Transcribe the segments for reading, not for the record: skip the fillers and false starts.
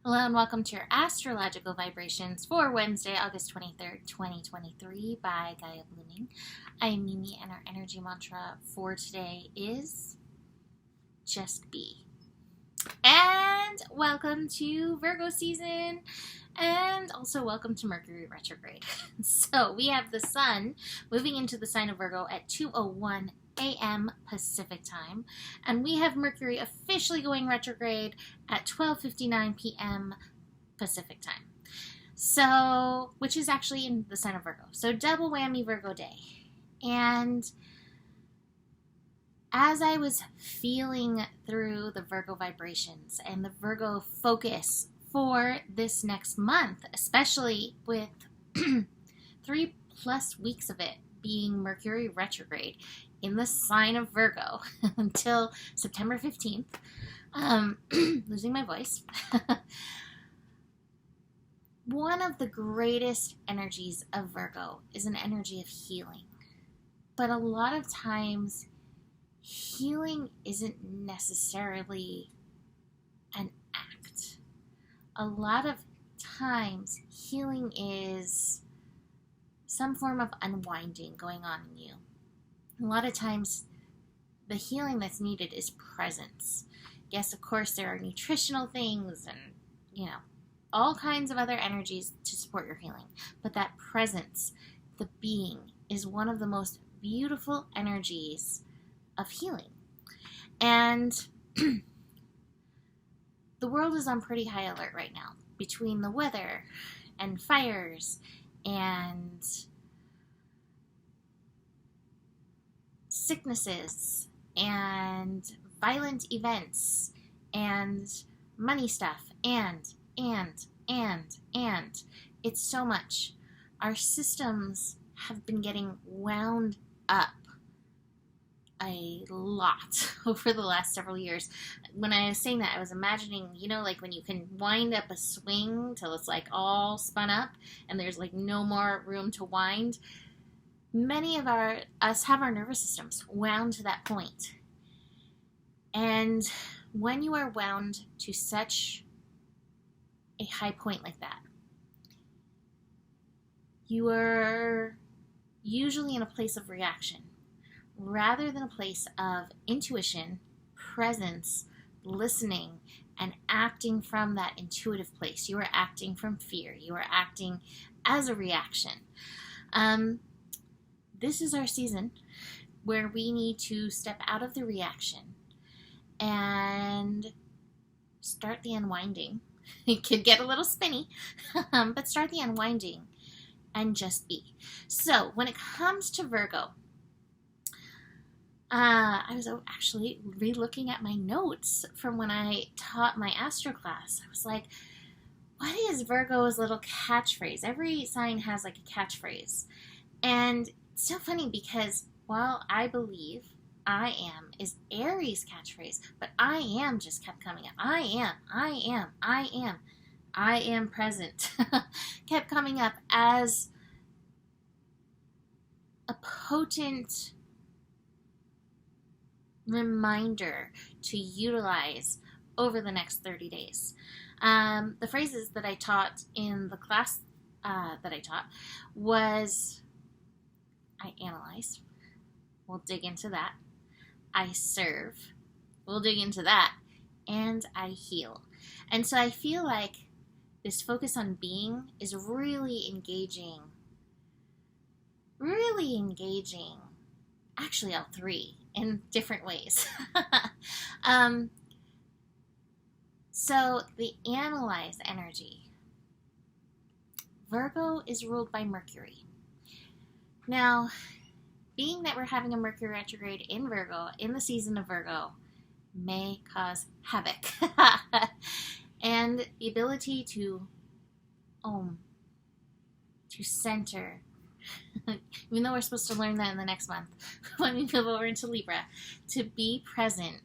Hello and welcome to your astrological vibrations for Wednesday, August 23rd, 2023 by Gaia Blooming. I am Mimi and our energy mantra for today is just be. And welcome to Virgo season and also welcome to Mercury retrograde. So we have the sun moving into the sign of Virgo at 2:01 a.m. Pacific time, and we have Mercury officially going retrograde at 12:59 p.m. Pacific time. So, which is actually in the sign of Virgo. So double whammy Virgo day. And as I was feeling through the Virgo vibrations and the Virgo focus for this next month, especially with 3+ weeks of it being Mercury retrograde in the sign of Virgo until September 15th, losing my voice. One of the greatest energies of Virgo is an energy of healing. But a lot of times, healing isn't necessarily an act. A lot of times, healing is some form of unwinding going on in you. A lot of times, the healing that's needed is presence. Yes, of course, there are nutritional things and, all kinds of other energies to support your healing. But that presence, the being, is one of the most beautiful energies of healing. And the world is on pretty high alert right now between the weather and fires and sicknesses and violent events and money stuff and it's so much. Our systems have been getting wound up a lot over the last several years. When I was saying that, I was imagining, like when you can wind up a swing till it's like all spun up and there's like no more room to wind. Many of us have our nervous systems wound to that point. And when you are wound to such a high point like that, you are usually in a place of reaction rather than a place of intuition, presence, listening, and acting from that intuitive place. You are acting from fear. You are acting as a reaction. This is our season where we need to step out of the reaction and start the unwinding. It could get a little spinny, but start the unwinding and just be. So when it comes to Virgo, I was actually re-looking at my notes from when I taught my astro class. I was like, what is Virgo's little catchphrase? Every sign has like a catchphrase. And it's so funny because while I believe I am is Aries' catchphrase, but I am just kept coming up. I am present. Kept coming up as a potent reminder to utilize over the next 30 days. The phrases that I taught in the class that I taught was I analyze. We'll dig into that. I serve. We'll dig into that. And I heal. And so I feel like this focus on being is really engaging. Actually, all three in different ways. So the analyze energy. Virgo is ruled by Mercury. Now, being that we're having a Mercury retrograde in Virgo, in the season of Virgo, may cause havoc. And the ability to center, even though we're supposed to learn that in the next month, when we move over into Libra, to be present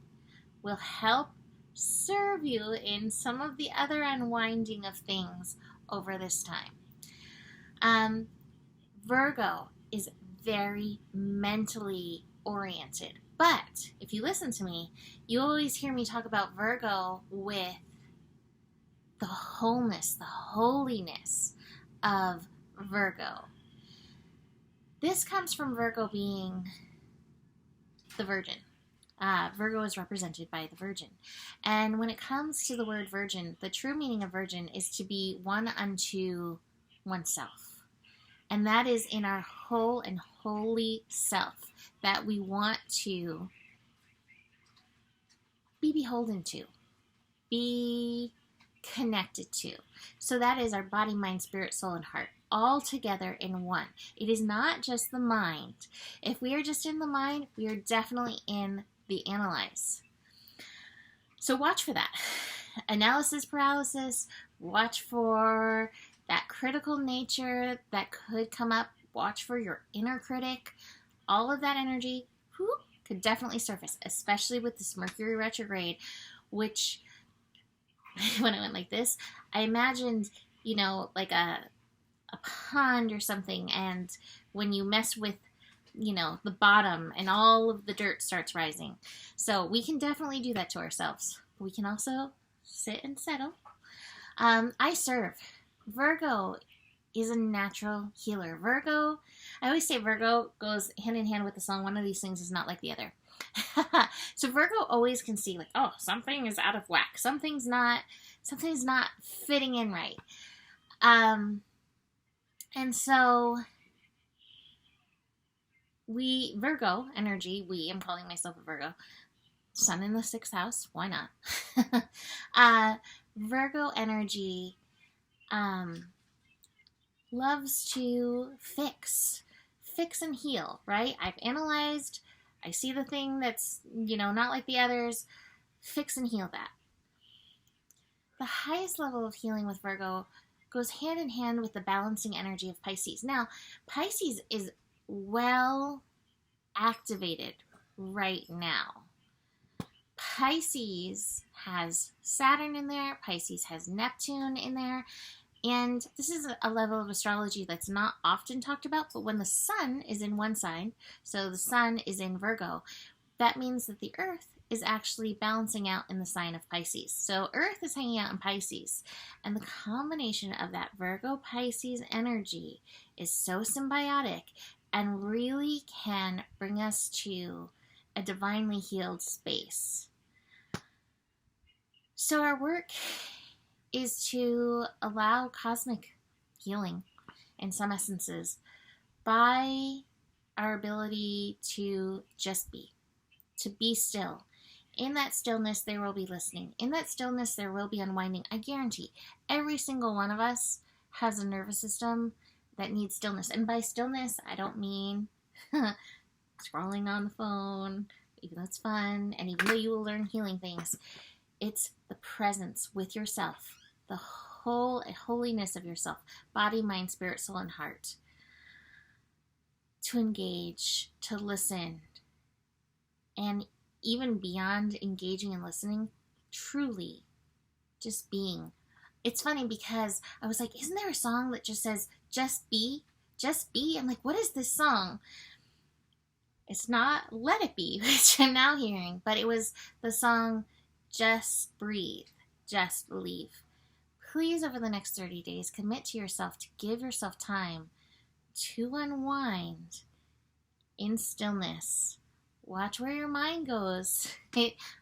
will help serve you in some of the other unwinding of things over this time. Virgo is very mentally oriented. But if you listen to me, you always hear me talk about Virgo with the wholeness, the holiness of Virgo. This comes from Virgo being the Virgin. Virgo is represented by the Virgin. And when it comes to the word virgin, the true meaning of virgin is to be one unto oneself. And that is in our whole and holy self that we want to be beholden to, be connected to. So that is our body, mind, spirit, soul, and heart, all together in one. It is not just the mind. If we are just in the mind, we are definitely in the analyze. So watch for that. Analysis paralysis, watch for that critical nature that could come up, watch for your inner critic. All of that energy could definitely surface, especially with this Mercury retrograde, which when I went like this, I imagined, like a pond or something, and when you mess with the bottom and all of the dirt starts rising. So we can definitely do that to ourselves. We can also sit and settle. I serve. Virgo is a natural healer. Virgo, I always say Virgo goes hand in hand with the song, one of these things is not like the other. So Virgo always can see like, oh, something is out of whack. Something's not fitting in right. And so Virgo energy, I'm calling myself a Virgo, sun in the 6th house, why not? Virgo energy loves to fix and heal, right? I've analyzed, I see the thing that's, not like the others, fix and heal that. The highest level of healing with Virgo goes hand in hand with the balancing energy of Pisces. Now, Pisces is well activated right now. Pisces has Saturn in there. Pisces has Neptune in there. And this is a level of astrology that's not often talked about, but when the sun is in one sign, so the sun is in Virgo, that means that the earth is actually balancing out in the sign of Pisces. So earth is hanging out in Pisces. And the combination of that Virgo-Pisces energy is so symbiotic and really can bring us to a divinely healed space. So our work is to allow cosmic healing in some essences by our ability to just be, to be still. In that stillness, there will be listening. In that stillness, there will be unwinding. I guarantee every single one of us has a nervous system that needs stillness. And by stillness, I don't mean scrolling on the phone, even though it's fun, and even though you will learn healing things. It's the presence with yourself, the whole holiness of yourself, body, mind, spirit, soul, and heart. To engage, to listen, and even beyond engaging and listening, truly just being. It's funny because I was like, isn't there a song that just says, just be, just be? I'm like, what is this song? It's not Let It Be, which I'm now hearing, but it was the song, Just Breathe, Just Believe. Please, over the next 30 days, commit to yourself to give yourself time to unwind in stillness. Watch where your mind goes.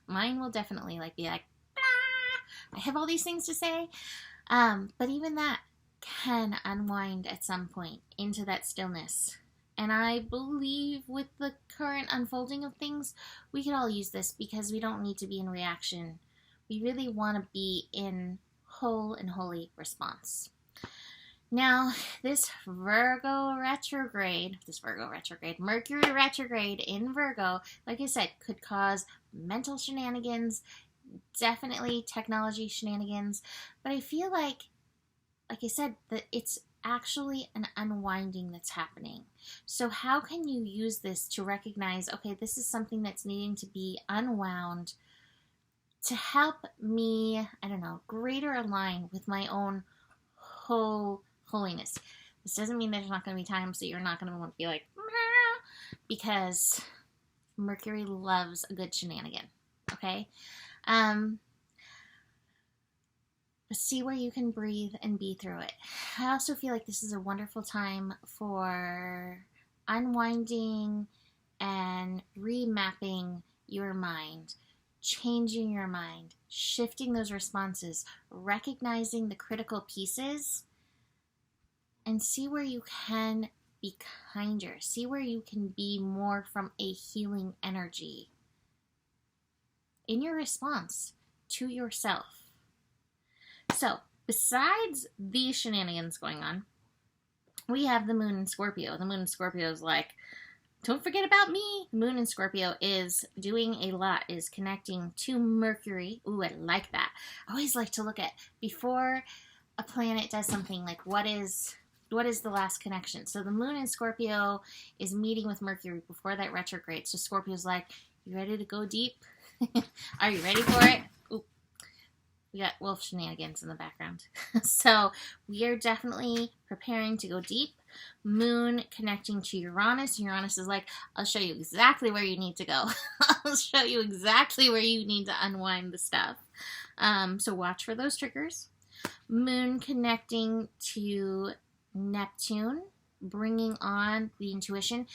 Mine will definitely be like, I have all these things to say. But even that can unwind at some point into that stillness. And I believe with the current unfolding of things, we could all use this because we don't need to be in reaction. We really want to be in whole and holy response. Now, this Mercury retrograde in Virgo, like I said, could cause mental shenanigans, definitely technology shenanigans, but I feel like I said, that it's actually an unwinding that's happening. So how can you use this to recognize, okay, this is something that's needing to be unwound to help me, greater align with my own holiness. This doesn't mean there's not going to be times that you're not going to want to be like, meh, because Mercury loves a good shenanigan, okay? But see where you can breathe and be through it. I also feel like this is a wonderful time for unwinding and remapping your mind, changing your mind, shifting those responses, recognizing the critical pieces, and see where you can be kinder. See where you can be more from a healing energy in your response to yourself. So, besides these shenanigans going on, we have the moon in Scorpio. The moon in Scorpio is like, don't forget about me. The moon in Scorpio is doing a lot, is connecting to Mercury. Ooh, I like that. I always like to look at, before a planet does something, like what is the last connection? So the moon in Scorpio is meeting with Mercury before that retrograde. So Scorpio's like, you ready to go deep? Are you ready for it? Ooh, we got wolf shenanigans in the background. So we are definitely preparing to go deep. Moon connecting to Uranus. Uranus is like, I'll show you exactly where you need to go. I'll show you exactly where you need to unwind the stuff. So watch for those triggers. Moon connecting to Neptune, bringing on the intuition.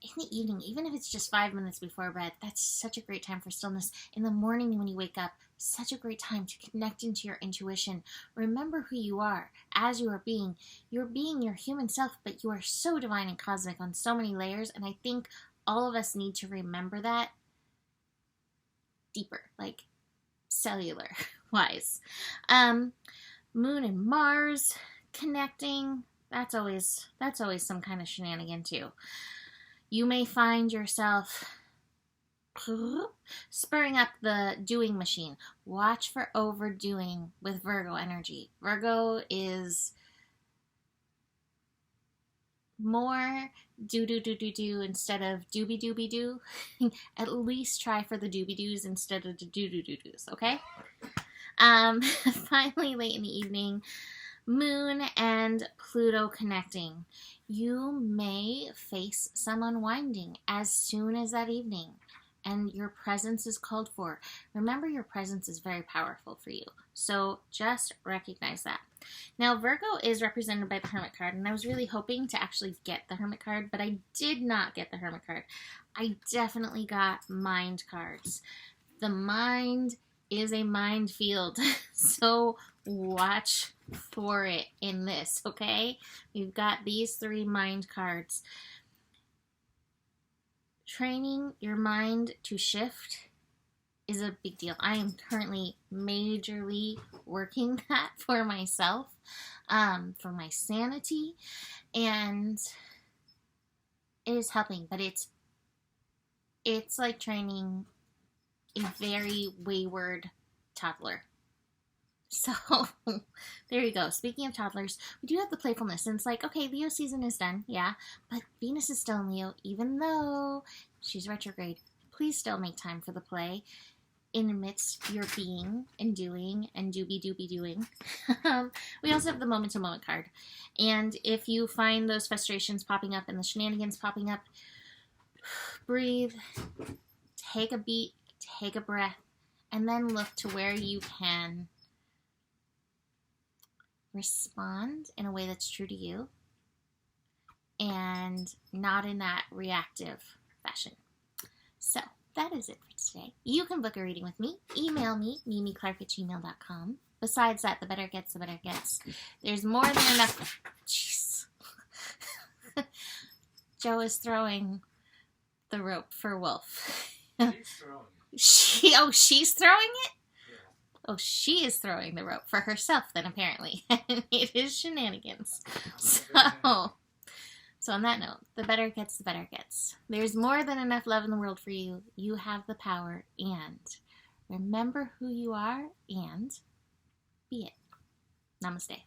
In the evening, even if it's just 5 minutes before bed, that's such a great time for stillness. In the morning when you wake up, such a great time to connect into your intuition. Remember who you are as you are being. You're being your human self, but you are so divine and cosmic on so many layers, and I think all of us need to remember that deeper, like cellular wise. Moon and Mars connecting, that's always some kind of shenanigan too. You may find yourself spurring up the doing machine. Watch for overdoing with Virgo energy. Virgo is more do instead of doobie-doobie-doo. At least try for the doobie-doos instead of the do-do-do-doos, okay? Finally, late in the evening, Moon and Pluto connecting. You may face some unwinding as soon as that evening, and your presence is called for. Remember, your presence is very powerful for you, so just recognize that. Now, Virgo is represented by the Hermit card, and I was really hoping to actually get the Hermit card, but I did not get the Hermit card. I definitely got mind cards. The mind is a minefield, so watch for it in this, okay? We've got these 3 mind cards. Training your mind to shift is a big deal. I am currently majorly working that for myself, for my sanity, and it is helping, but it's like training a very wayward toddler. So, there you go. Speaking of toddlers, we do have the playfulness, and it's like, okay, Leo season is done, yeah, but Venus is still in Leo, even though she's retrograde. Please still make time for the play in amidst your being and doing and doobie-doobie-doing. We also have the moment-to-moment card, and if you find those frustrations popping up and the shenanigans popping up, breathe, take a beat, take a breath, and then look to where you can respond in a way that's true to you and not in that reactive fashion. So that is it for today. You can book a reading with me. Email me, mimiclark@gmail.com. Besides that, the better it gets, the better it gets. There's more than enough. Jeez. Joe is throwing the rope for Wolf. She's throwing it. She's throwing it? Oh, she is throwing the rope for herself then, apparently. And it is shenanigans. So on that note, the better it gets, the better it gets. There's more than enough love in the world for you. You have the power, and remember who you are, and be it. Namaste.